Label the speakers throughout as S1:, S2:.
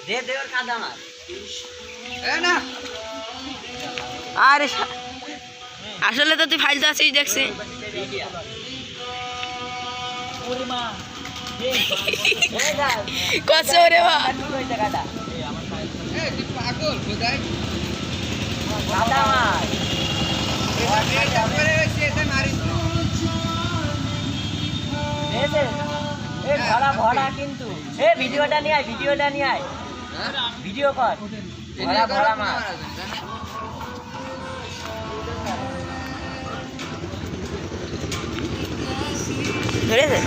S1: দে দে ওর কাদা মার
S2: এ না
S3: আরে আসলে তো তুই ফাইলতে আছিস দেখছি কত রে বা
S2: এ তুই পাগল কোথায়
S1: কাদা মার
S2: এটা করে সেটা মারিস
S1: দে দে এ ভরা ভরা কিন্তু এ ভিডিওটা নিয়ে আয় ভিডিও কর ভরা ভরা মার
S3: ধরেছে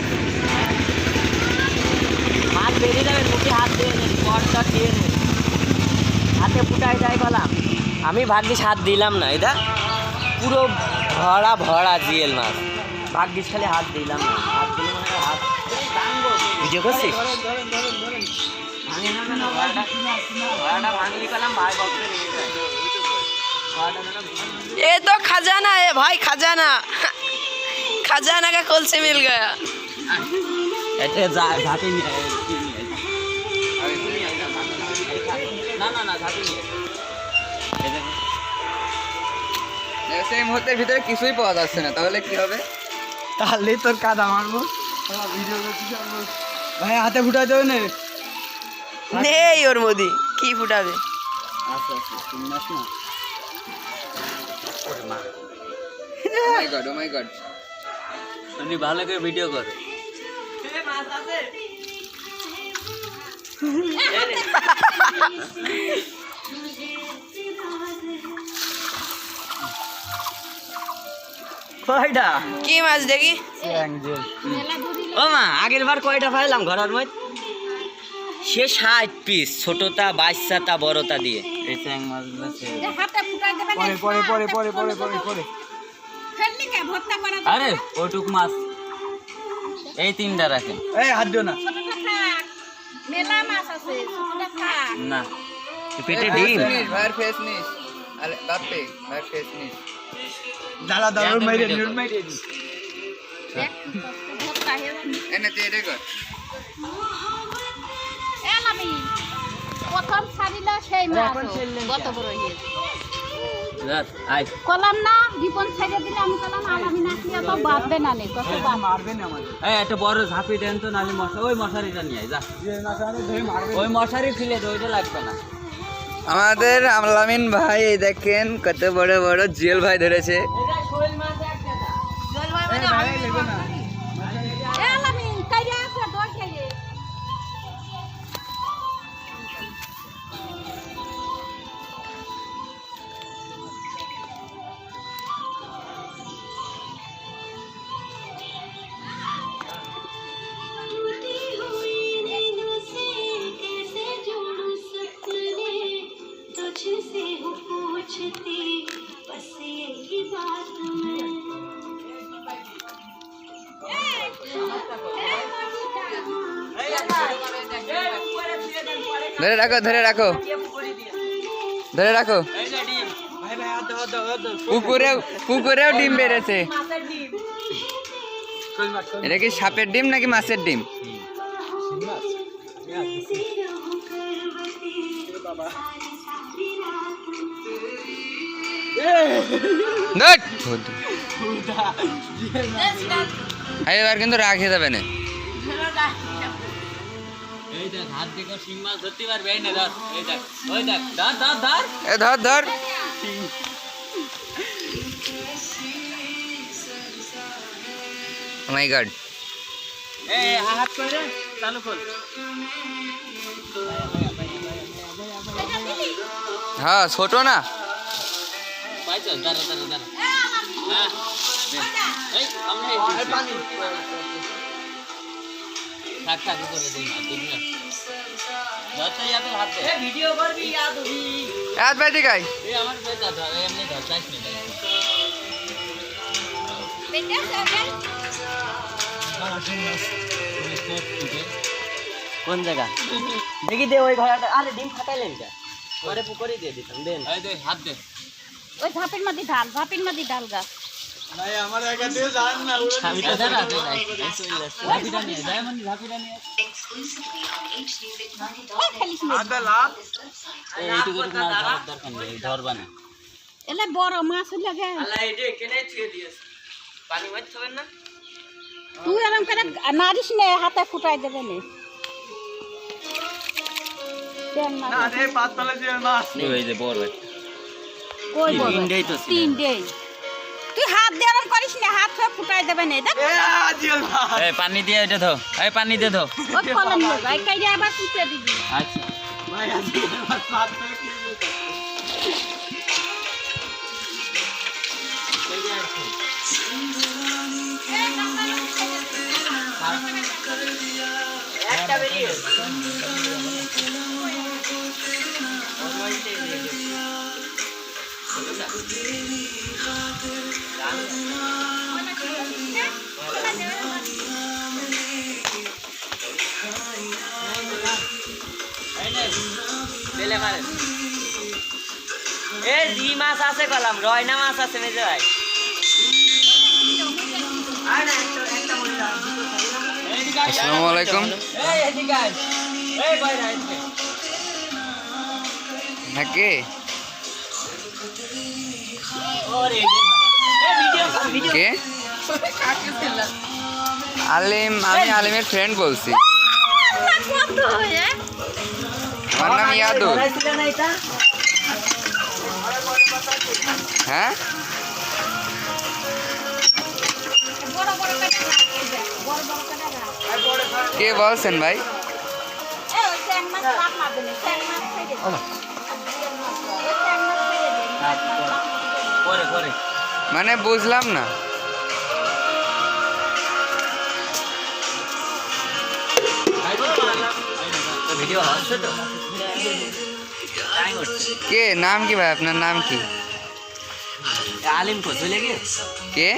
S1: হাত বেরিয়ে যাবে মুখে হাত দিয়ে নে পরটা দিয়ে নে হাতে ফুটাই যাই বললাম আমি ভাগ্যিস হাত দিলাম না এটা পুরো ভরা ভরা জিএল মাছ ভাগ্যিস খালি হাত দিলাম না হাত দিলে মনে হয় হাত ভিডিও করছিস ভরাটা ভাঙলি করলাম ভাই বক্সে নিয়ে যায়
S3: ये तो खजाना है भाई खजाना खजाना का खोल से मिल गया
S1: এটা ঝাঁপি নিয়ে না না না ঝাঁপি নিয়ে
S2: সেই মুহূর্তের ভিতরে কিছুই পাওয়া যাচ্ছে না তাহলে কি হবে
S4: তাহলে তোর কাদা মারবো ভিডিও করছিস ভাই হাতে ফুটাই দেবে না
S3: नहीं और मोदी की फुटाबे
S4: আচ্ছা আচ্ছা তুমি নাস না
S2: ও মাই গড
S1: তুমি ভালো করে ভিডিও করো কয়টা
S3: की माछ देखी
S1: ও মা আগের বার কয়টা পাইলাম ঘরের মধ্যে সে 60 পিস ছোটটা বাচ্চাটা বড়টা দিয়ে এই চ্যাং মাছ
S4: পরে পরে পরে পরে পরে পরে পরে
S1: আরে ওটুক মাছ এই তিনটা রাখেন
S4: এই হাত দিও না
S5: মেলা মাছ আছে
S1: না পেটে ডিম
S2: ভাইয়ের ফেস নিস আরে বাপে ভাইয়ের ফেস নিস
S4: দাদা দাদা মাইরে দি
S2: এনে তুই এটা কর
S5: আমি প্রথম ছাড়িল সেই মাছ কত বড় হয়েছে
S1: আই
S5: কলাম না রিপন ছেড়ে দিলে আমি কলাম আলামি নাচলে তো বাঁধবে না নে কত
S4: মারবে না আমাদের
S1: এই একটা বড় ঝাঁপি দেন তো নালে ওই মশারিটা নিয়ে আয় যা
S4: যে না জানে ধরে মারবে
S1: ওই মশারি ফেলে দে ওইটা লাগবে না
S2: আমাদের আমলামিন ভাই এই দেখেন কত বড় বড় জিএল ভাই ধরেছে
S1: এটা শোল মাছ একটা
S4: ভাই নেবে না
S5: আলামি কাইরা আছে দর খেয়ে
S2: ধরে রাখো ধরে রাখো ধরে রাখো
S1: এই যে ডিম
S4: ভাই ভাই হাত দাও
S2: পুকুরেও ডিম বেড়েছে
S1: মাছের ডিম
S4: শোল মাছ
S2: এটা কি সাপের ডিম নাকি মাছের ডিম ধুর। এবার কিন্তু রাখে যাবে না
S1: এই দেখ হাত দেখো শিং মাছ ধরতে পারবে এই না ধর এই দেখ ওই দেখ ধর ধর ধর
S2: এ ধর ধর মাই গড
S1: এই হাত করে চালু কর
S2: হ্যাঁ ছোট না
S1: পাইছো দাঁড়া দাঁড়া দাঁড়া হ্যাঁ এই আমরা এই পানি থাক থাক করে দেই না ঠিক না ধরতে যাতে হাত দে এই ভিডিও করবি याद হবি
S2: হাত বাইতে গাই
S1: এই আমার বেটা ধর এমনি ধর চাইছ নি
S5: বেটা সাগর
S1: কোন জায়গা দেখি দে ওই ঘোড়াটা আরে ডিম ফাটাইলেন কা পরে পুকুরে দিয়ে দিতাম দেন এই দে হাত দে
S5: ওই ঝাপের মধ্যে ঢাল গা
S1: আমি তো জানা
S5: এলে বড় মাছ লাগে
S1: পানি মারতে হবে না
S5: তুই এরকম করে নারিস নে হাতে ফুটাই দেবে নে কই বড়
S1: তিনটেই তো ছিল।
S5: তিনটেই তুই হাত দিয়ে এরকম করিস না হাত ফে ফুটাই দেবে নে দেখ
S2: পানি দিয়ে এটা ধো এই পানি দিয়ে ধো
S5: ওই কলম লোক এই কাইরে আবার কুটে দিবি
S2: আচ্ছা
S1: একটা বেরিয়ে বেলে মারেন এ জি মাছ আছে কলাম রয়না মাছ আছে মেজে ভাই
S2: আসসালামু আলাইকুম
S1: এই এদিকে আয় এই বাইরে আয়
S2: হ্যাঁ কে
S1: ওরে এই ভিডিও
S2: কে আলিম আমি আলিমের ফ্রেন্ড বলছি
S5: কত হয়ে
S2: আমার নাম ইয়াদুল
S1: ছিল না এটা
S2: হ্যাঁ
S5: বড় বড় কাটা বড় বড় কাটা
S2: কে বলছেন ভাই
S5: এই ওই ট্যাং মাছ রাখ না দেনে ট্যাং মাছ ছেড়ে দে ওই ট্যাং মাছ ছেড়ে দে
S1: করে করে
S2: মানে বুঝলাম না
S1: ভিডিও হচ্ছে তো টাইম হচ্ছে
S2: কে নাম কি ভাই আপনার নাম কি
S1: আলিম কো চলে গিয়ে
S2: কে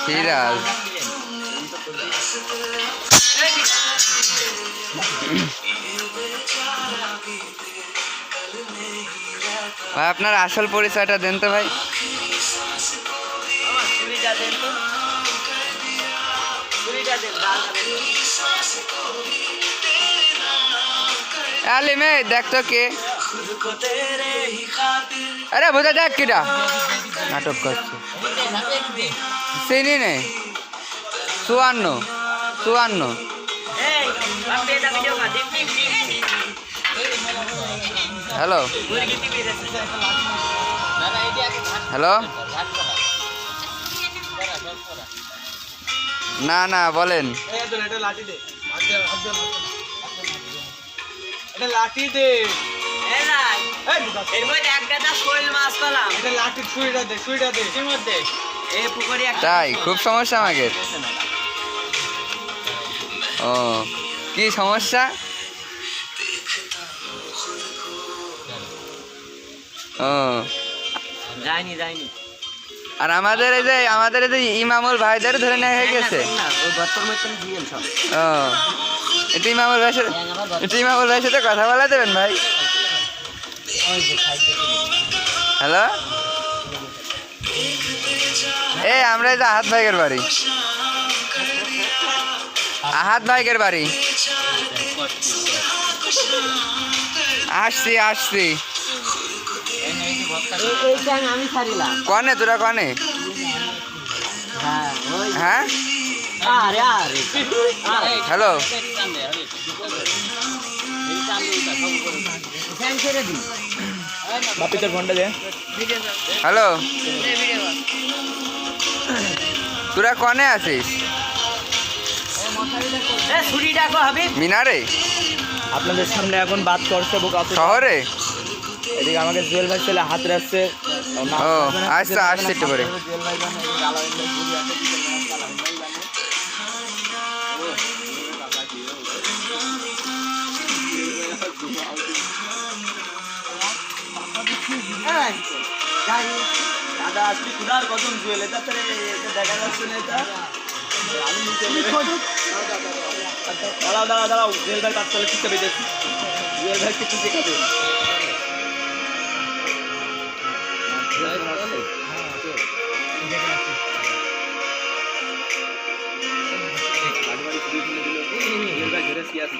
S2: সিরাজ ভাই আপনার আসল পরিচয়টা দেন তো ভাই
S1: চুরিটা দেন তো চুরিটা দেন ডালটা দেন
S2: আলিমে দেখ তো কে আরে বোঝা দেখ কিটা নাটক করছে চিনি নেই 54
S1: এই আপনি এটা ভিডিও কা দেখ দেখ
S2: হ্যালো
S1: মুরগি টিভি রেছে
S2: হ্যালো না না বলেন
S4: লাঠি দে
S1: এই নাই এর মধ্যে এক গাদা শোল মাছ পেলাম
S4: এটা লাঠির ছুরিটা দে
S1: এর মধ্যে এই পুকুরে একটা
S2: তাই খুব সমস্যা আমাকে ও কি সমস্যা ও
S1: যায়নি
S2: আর আমাদের এই যে ইমামুল ভাইদের ধরে নেওয়া হয়ে গেছে
S1: না ওই গত্তর মতন দিয়েন সব
S2: ও এটা ইমামুল ভাইয়ের সাথে কথা বলা দেবেন ভাই হ্যালো এই আমরা এই যে আহাত ভাইয়ের বাড়ি আসছি
S1: এই ট্যাং আমি ছাড়িলাম
S2: কনে তোরা কনে
S1: হ্যাঁ ওই
S2: হ্যাঁ
S1: আরে
S2: হ্যালো
S1: ট্যাং ছেড়ে দি
S4: বাপি তোর ফোনটা দে
S2: হ্যালো তোরা কনে আছিস
S1: এ ছুরি ডাকো হাবিব
S2: মিনারে
S4: আপনাদের সামনে এখন বাদ করছে
S2: শহরে
S4: এদিকে আমাকে জুয়েল ভাই ছেলে হাত রাখছে
S2: ও আসছে একটু করে
S4: দাদা আজকে খুদার কদম জুয়েল এটা দেখা যাচ্ছে না এটা দাঁড়াও জুয়েল ভাই কাজ করে শিখতে পেরেছি জুয়েল ভাই কিছু শেখাবে কি আসছে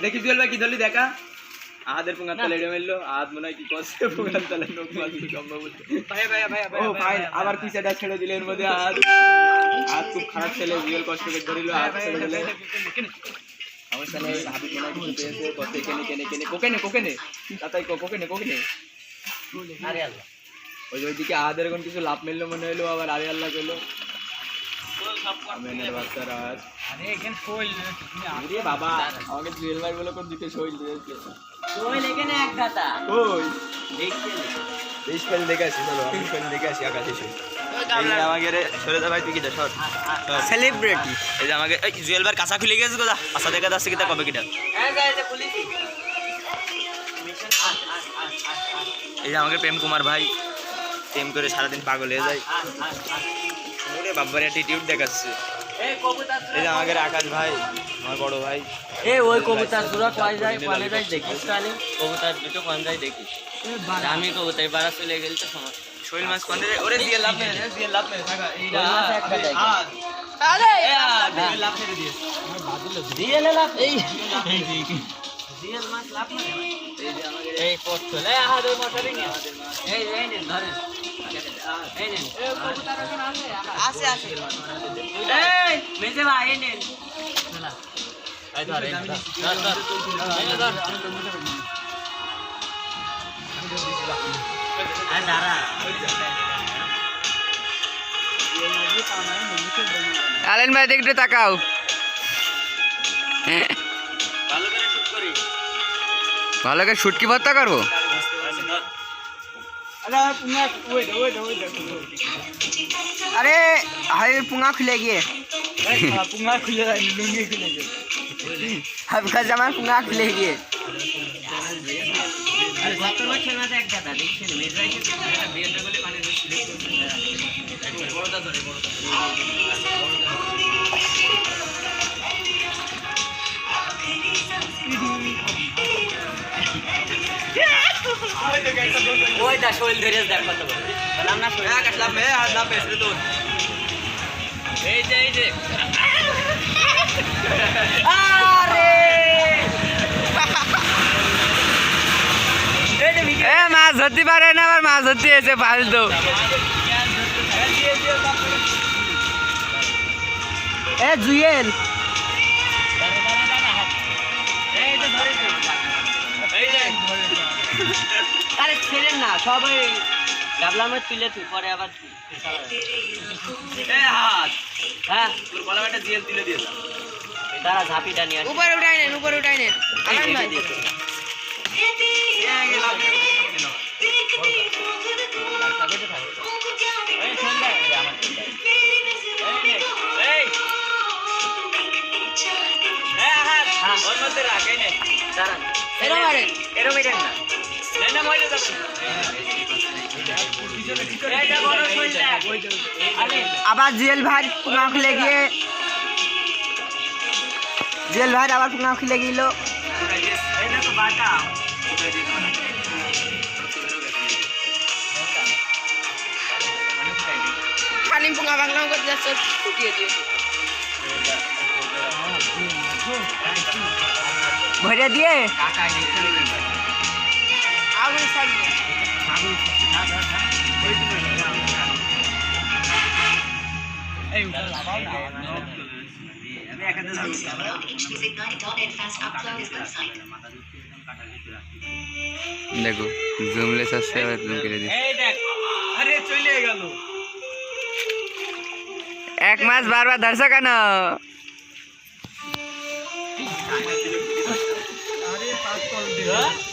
S4: দেখি জুয়েল ভাই কি ধরলি দেখা আহাদের পুঙ্গার তলে এড়ে মেললো আহাদ মনে হয় কি করছে পুঙ্গার তলে নোক মারছে সম্ভব ও ভাই আবার পিছাটা ছেড়ে দিলে এর মধ্যে আহাদ খুব খারাপ ছেলে জুয়েল কষ্ট করে ধরিল আহাদ ছেড়ে দিলে আমার সামনে হাবিব মনে হয় কিছু পেয়েছে কত কোকেনে তাতাই কোকেনে
S1: আরে আল্লাহ
S4: ওইদিকে আহাদের এখন কিছু লাভ মিললো মনে হলো আবার আরে আল্লাহ করলো আমেনের বাচ্চারা আজ আরে বাবা আমাকে জুয়েল ভাই বলে কোন দিকে শৈল দিয়েছে
S1: ওই লেগেনে এক গাতা
S4: ওই
S1: দেখতে
S4: এই স্পেল দেখে আসি চলো আমি স্পেল দেখে আসি আকাশে শৈল আমাকে সরে যা ভাই তুই কিটা সর
S2: সেলিব্রিটি
S4: এই যে আমাকে এই জুয়েল ভাই কাঁচা খুলে গেছে কোথা কাঁচা দেখা যাচ্ছে কিটা কবে কিটা
S1: হ্যাঁ যাই যে খুলিছি
S4: এই যে আমাকে প্রেম কুমার ভাই প্রেম করে সারাদিন পাগল হয়ে যায় ওরে বাবার অ্যাটিটিউড দেখাচ্ছে
S1: এই কবুতর
S4: এই যে আমাকে আকাশ ভাই আমার বড় ভাই
S1: এই ওই কবুতর দুটো কয় যায় কোনে যায় দেখিস তাহলে কবুতর দুটো কোন যায় দেখিস আমি কবুতর বাড়া চলে গেলে তো সমস্যা
S4: শৈল মাছ কোন রে ওরে দিয়ে লাভ মেরে থাকা এইটা
S1: শৈল মাছ একটা দেখ।
S3: আরে
S4: দিয়ে লাভ মেরে দিয়ে
S1: দিয়ে লাভ এই দিয়ে মাছ লাভ না এই পথ চলে আহাদ ওই মোটরে নিয়ে এই নেন ধরেন এই নেন
S3: আছে
S1: এই মেজে ভাই এই নেন চলা এই ধর এই ধর আরে দাঁড়া
S2: আলেন ভাই একটু তাকাও
S1: ভালো করে শুট করি
S2: ভালো করে শুটকি ভর্তা করবো আরে হাই পুঙ্গা খুলে গিয়ে
S4: পুঙ্গা খুলে যায় লুঙ্গি খুলে যায়
S2: হাবকা জামা পুঙ্গা খুলে গিয়ে
S1: আর গত বছর না এক দাদা দেখছেন মেজরাইকে একটা বিয়েটা বলে পানি সিলেক্ট করতে বড়টা ধরে ওইটা শৈল ধরে দেখ কত বললাম না শৈল
S4: আকাশ লাভ মেরে আর লাভ পেছনে তো
S1: এই যে
S2: আরে এ মাছ ধরতে পারে না আবার মাছ ধরতে এসে ফালতু এ জুয়েল
S1: আরে ছেড়েন না সবাই গাবলামে তুলে তুই পরে আবার
S4: হাত
S1: হ্যাঁ
S4: তোর বলা একটা জিএল তুলে দিয়ে দাও
S1: তারা ঝাঁপিটা নিয়ে আসে
S3: উপরে উঠাই নেন আলেন ভাই এরো মারেন
S2: আবার জুয়েল ভাই পুঙ্গা খুলে গিয়ে জুয়েল ভাই আবার পুঙ্গা খুলে গেল
S3: খালি পুঙ্গা বাংলা করতে যাচ্ছে ফুটিয়ে দিয়ে
S2: ভরে দিয়ে
S3: আগুন থাকবে
S2: দেখো জুমলেস আসছে আবার জুম করে দিচ্ছে
S1: এই দেখ
S4: আরে চলে গেল
S2: এক মাস বারবার ধরছো কেন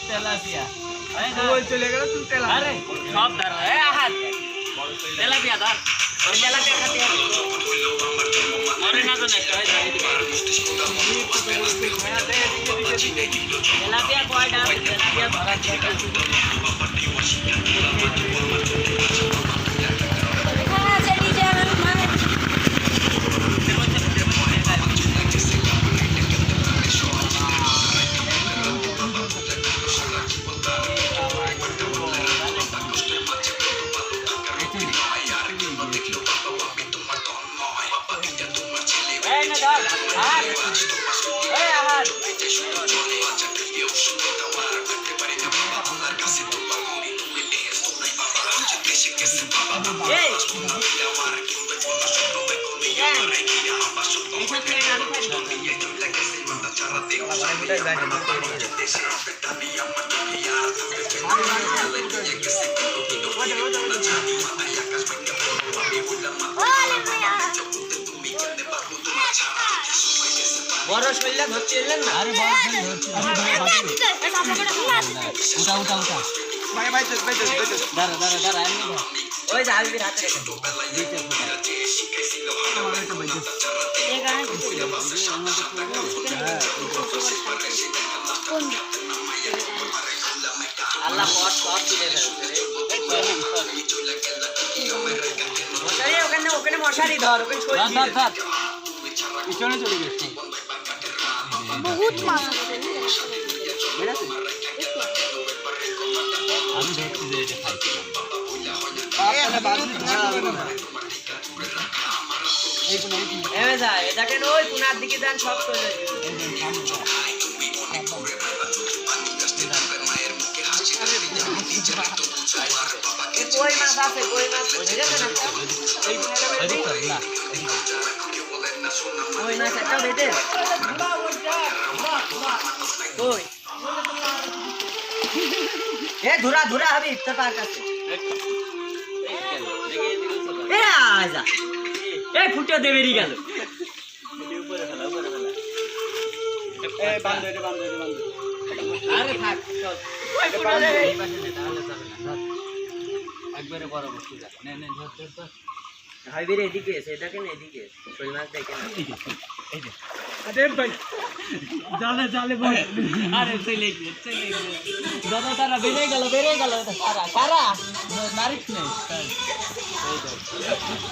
S1: তেলাপিয়া
S4: চলে গেল তুই তেলা
S1: আরে সব ধর এই আহাত তেলাপিয়া ধর ওই তেলাপিয়া খাতে মরে না তো নষ্ট হয়ে যায় তেলাপিয়া কয়টা তেলাপিয়া ধরা
S5: এখানে আছে ডিজে মানে
S1: এই না ধর আহাত এই আহাত এই এইসব ছেলে আমি খাই বড় শৈলা ধরতে এলেন না? আরে
S4: ভাই ভাই তো
S1: দাঁড়া ওই যে আলবির হাতে রেখে আল্লাহ পথ পথ তুলে মশারি ওখানে ওখানে মশারি ধর ওখানে পিছনে চলে গেছে
S5: বহুত মাছ আছে
S1: আমি দেখছি যে এটা খাইছি এটাকে ওই কোনার দিকে যান সব চলে কই মাছ আছে কই মাছ বুঝে গেছে না কই মাছ একটা বেটে কই এ ধুরা ধুরা হবি তোর পার কাছে এ আজা এ ফুটে দে বেরি গেল উপরে ফেলা
S4: এ বান্ধ এটা বান্ধ
S1: আরে থাক চল ওই ফুটে দে এই পাশে নে তাহলে যাবে না একবারে বড় বস্তু যা নে নে ধর ভাই বেরে এদিকে এসে এটাকে না এদিকে কই মাছ দেখে না এই যে
S4: আরে ভাই
S1: জালে জালে বল আরে চলে দাদা তারা বেরে গেল এটা সারা নারিশ নেই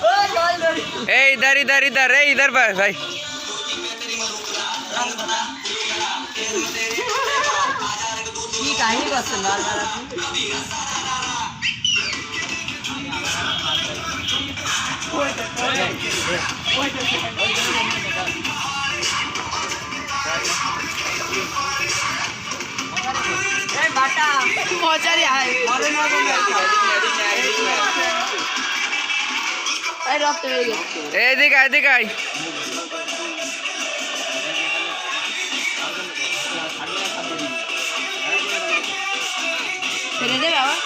S1: ও জল ধরি
S2: এই ইধর এই ইধর ভাই
S1: কি কাহিনী করছেন বারবার এই বাটা
S3: মজারি আয় এই রক্ত বেরিয়ে গেছে
S2: এদিকে আয়
S3: ফেলে দেবে আবার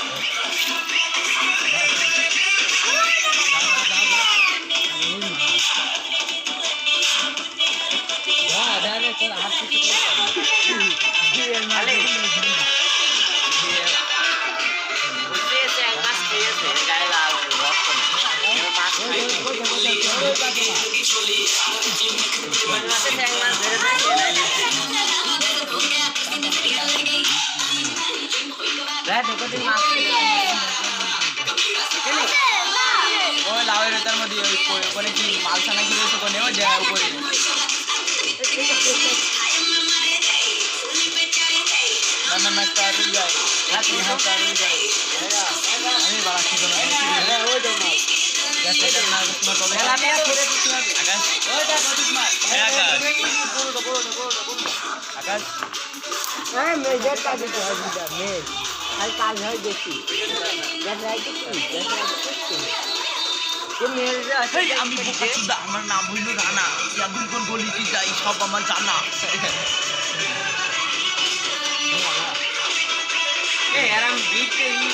S4: ওই লাউয়ের এটার মধ্যে ওই ওখানে কি মালসানা কি রয়েছে ওখানে ওই জায়গা উপরে না না স্টার হয়ে যায় রাত में स्टार हो जाए আমি বড় কি বলবো ওই তো না जैसे करना उसमें तो पहला मैं थोड़े कुछ आकाश ओए जा कुछ मार आकाश आकाश
S1: ए मेजर का भी है मेज हर काज है देखी याद राइट ये मेल रे আছে
S4: আমি বকুদা আমার নাম হইল রানা ইয়াদুন কোন গলিতে যাই সব আমার জানা
S1: ए यार हम बीच पे ही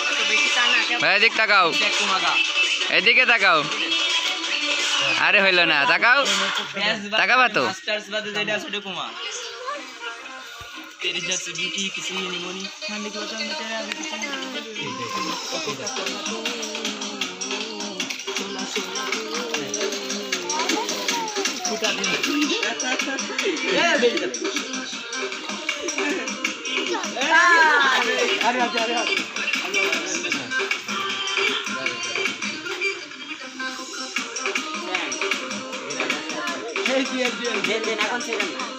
S1: तो बेटी ताना क्या
S2: ভাই এদিকে তাকাও
S1: चेक कुमागा
S2: এদিকে তাকাও আরে হইল না তাকাও তাকাবা তো
S4: মাস্টার্স বাদে যেটা সেটা কুমা तेरी जैसी ब्यूटी किसी ने नहीं बोली हाँ लिखो तो मैं तेरे आगे किसी फुटा दे ए बेटा अरे
S1: दे देना कौन से करना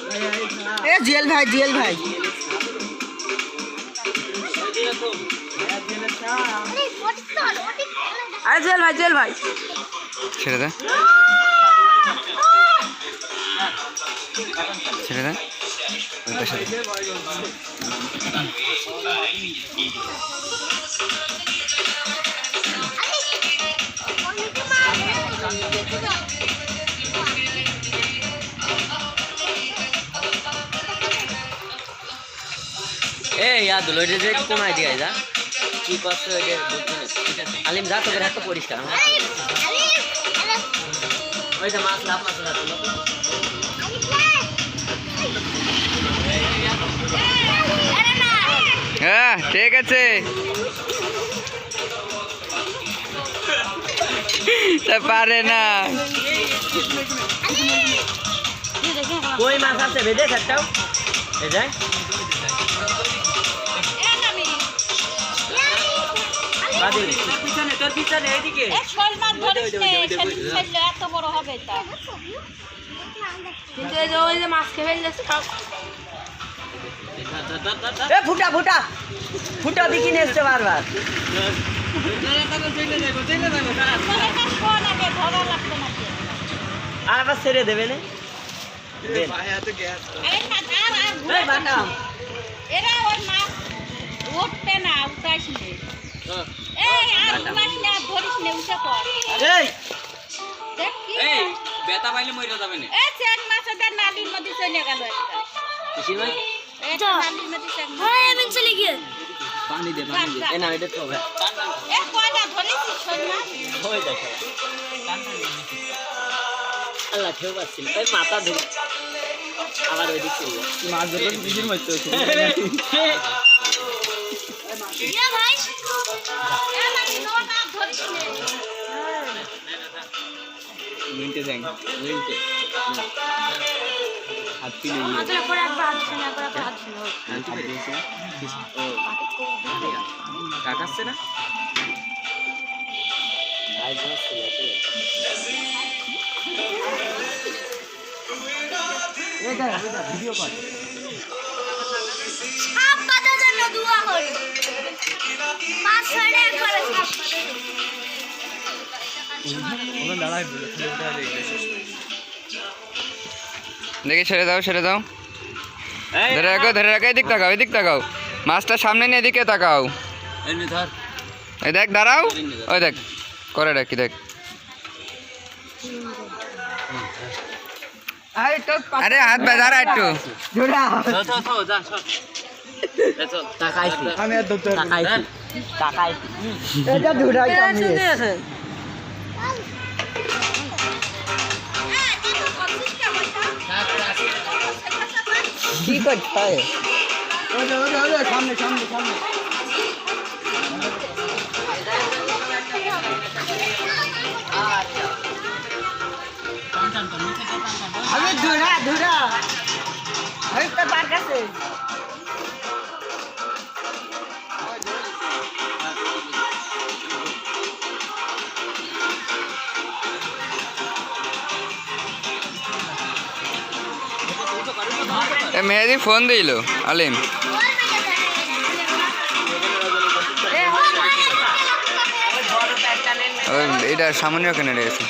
S3: এ জুয়েল ভাই আরে জুয়েল ভাই
S2: ছেড়ে দে বসে
S1: এ ইয়াদ হলো এটা যে কমাই দিয়ে যা কি করছে ওই যে বুঝতে না আলিম যা তোকে একটা পরিষ্কার ওই যে মাছ লাভ মাছ রাখলো
S2: হ্যাঁ ঠিক আছে তা পারে না
S1: কই মাছ আছে ভেজে একটাও এই যায় বাদিল পিছনে তোর পিছনে এইদিকে
S5: এ শোল মাছ ধরিস নে শোল এত বড় হবে তা
S3: কিন্তু এই যে ওই যে মাছ খেয়ে ফেললে সব
S1: এ ফুটা ফুটা ফুটা দেখি নেছে বারবার
S5: কোন আগে ধরা লাগবে না
S1: আর আবার ছেড়ে দেবে না
S5: আরে আর
S1: এই বাটাম
S5: এরা ওই মাছ উঠবে না উঠাইস নে এই আর উঠাইস না ধরিস নে উঠে পড়
S1: এই
S5: দেখ কি
S4: এই বেতা পাইলে মইরা যাবে না
S5: এই চেক মাছদের নালির মধ্যে চলে গেল একটা
S1: খুশি ভাই
S5: এটা নালির মধ্যে চেক
S4: পানি দে
S1: এ না এটা তো হবে
S5: এ কয়টা ধরেছিস শোল মাছ
S1: হয়ে দেখো আল্লাহ কেউ পাচ্ছিল এই মাথা ধরে আবার ওই দিক চলে
S4: মাছ ধরতে বিজির মধ্যে আছে
S5: এ নালি নোনা ধরিস নে
S4: মিনটে দেন মিনটে হাত পিলে
S5: আদলা করে একবার হাত ছিল
S4: হাত দিয়েছে ও কাটাচ্ছে না
S1: আজ ছিল এটা ভিডিও কর
S5: সাপ পাতার জন্য দোয়া করি পাঁচ ছয়টা একবারে সাপ পাতা
S4: ওখানে দাঁড়ায় বলে ফিল্মটা
S2: দেখি ছেড়ে দাও ধরে রাখো এদিক তাকাও মাছটা সামনে নিয়ে এদিকে তাকাও
S1: এমনি ধর
S2: এই দেখ দাঁড়াও ওই দেখ করে রাখি দেখ আরে হাত দাঁড়া একটু
S1: তো যা সব চল তাকাইছি
S4: আমি আর ধরতে
S1: তাকাইছি
S2: এটা ধুরাই কামিয়ে কি করতে হয়
S4: সামনে সামনে সামনে
S1: আমি ধুরা আমি তো পার কাছে
S2: মেহেদি ফোন দিল আলিম এটা সামান্য কেন রয়েছে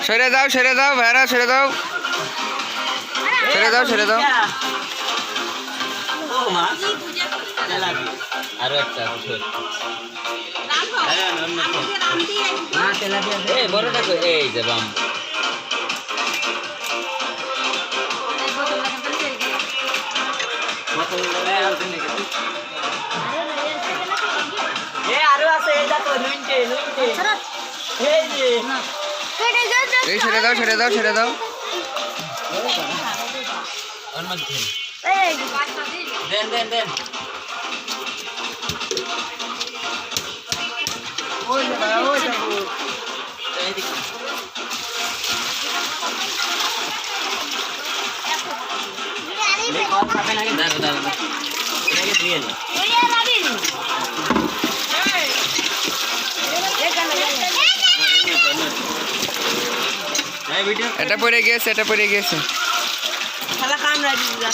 S2: সরে দাও ভাইরা ছেড়ে দাও
S1: ও মা আরো একটা না তেলাপিয়া এই বড়টা কই এই যে বাম এ আরো আছে এটা তো লুইনটে এই যে
S2: এই ছেড়ে দাও
S1: অনুমতি দেন ওই এইদিকে কত খাবে নাকি দাঁড়া এটাকে দিয়ে নি
S2: এটা পড়ে গিয়েছে
S3: শালা কামড়া দিবি যা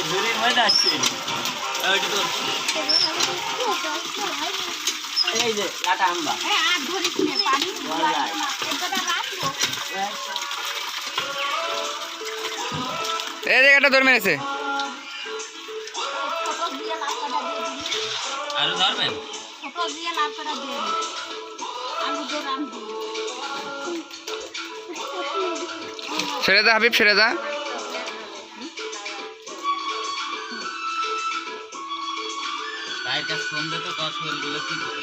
S1: ঝুড়ির মধ্যে আসছে এই যে লাটা আনবা
S5: এই আর ধরিস নে, পানি এটা রাখবো।
S2: এই জায়গাটা ধরে মেরেছে।
S5: ছোট দিয়ে লাফাটা দিয়ে দিবি।
S1: আরো ধরবেন
S5: ছোট দিয়ে লাফাটা দিয়ে দিবি। আমি যে রান্ধবো।
S2: ছেড়ে দা হাবিব, ছেড়ে দা।
S1: তাই কাজ ফোন দে তো কত হইল কি করে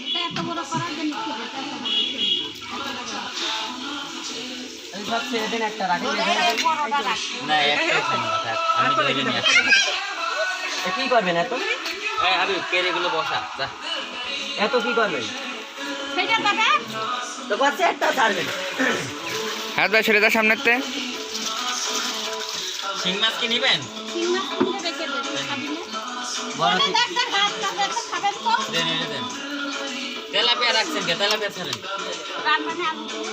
S5: এটা এত বড় করার জন্য কি এটা এত বড়
S1: আমি সব ছেড়ে দিন একটা রাখি
S5: এই বড়টা রাখ।
S1: না একটা থাক আমি ধরে নিয়ে আসছি কি করবেন এত এই আবি কেরেগুলো বসা যা এত কি করবেন
S5: সেটা দেবে?
S1: তো কত একটা ছাড়বেন
S2: হাত ভাই ছেড়ে দা সামনেতে।
S1: শিং মাছ কি নেবেন
S5: তিন মাস কিনে রেখে দে, তুই খাবি না?
S1: বড়
S5: দেখ, দেখ, হাত কাটে, তো খাবেন তো?
S1: দেন এটা দেন তেলাপিয়া রাখছেন কে তেলাপিয়া ছাড়েন
S5: রান্নানে আলু দিয়ে।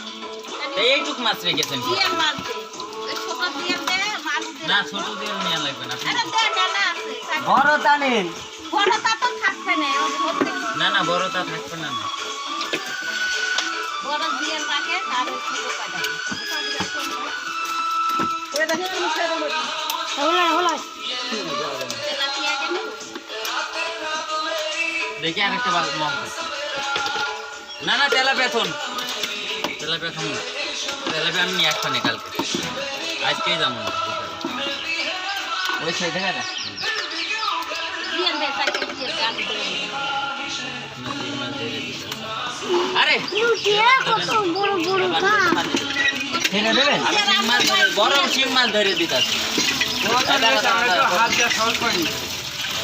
S1: এইটুক মাছ রেখেছেন
S5: দিয়ে মাছ দে। ওই ছোট দিয়ে দে, আলু দিয়ে
S1: না
S5: রাখ।
S1: ছোট দিয়ে নিয়ে লাগবে না
S5: আরে দে, ডালা আছে।
S1: বড়টা নেন
S5: বড়টা তো থাকবে না, ও ধরতে
S1: না না বড়টা থাকবে না
S5: বড় দিয়ে রাখে, আর ওই ছোট কাটা। তেলাপিয়া কেন?
S1: দেখি আরেকটা বাস মম না না তেলাপিয়া থন তেলাপিয়া খাম না তেলাপিয়া আমি নিয়ে আসবানি কালকে আজকেই যাবো না ওই সেই জায়গাটা
S5: দিয়ে দে, সাইকেল দিয়ে দে, আলু দিয়ে দে।
S1: আরে ছেড়ে দেবেন আমি শিং মাছ ধরে বড় শিং মাছ ধরে দিতাছি
S4: হাত দেওয়া সহজ পানি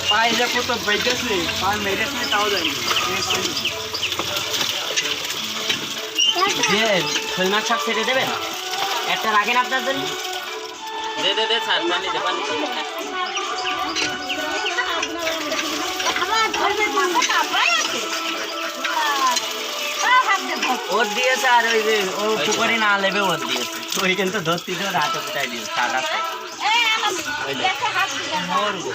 S4: পায়ে যে কত বেঁচেছে পা মেরেছে তাও জানি
S1: যে শোল মাছ সব ছেড়ে দেবেন একটা রাখেন আপনার জন্য দে দে দে স্যার পানি দে পানি
S5: আমার ধরবে মাথা কাপড়াই আছে। হাত দে ধর।
S1: ওর দিয়েছে আর ওই যে ও পুকুরে না লেবে ওর দিয়েছে ওই কিন্তু ধরতে দিয়ে হাতে ফুটাই দিয়েছে সাদা
S5: এই আমার দেখে হাত দিয়ে
S1: মোর গো।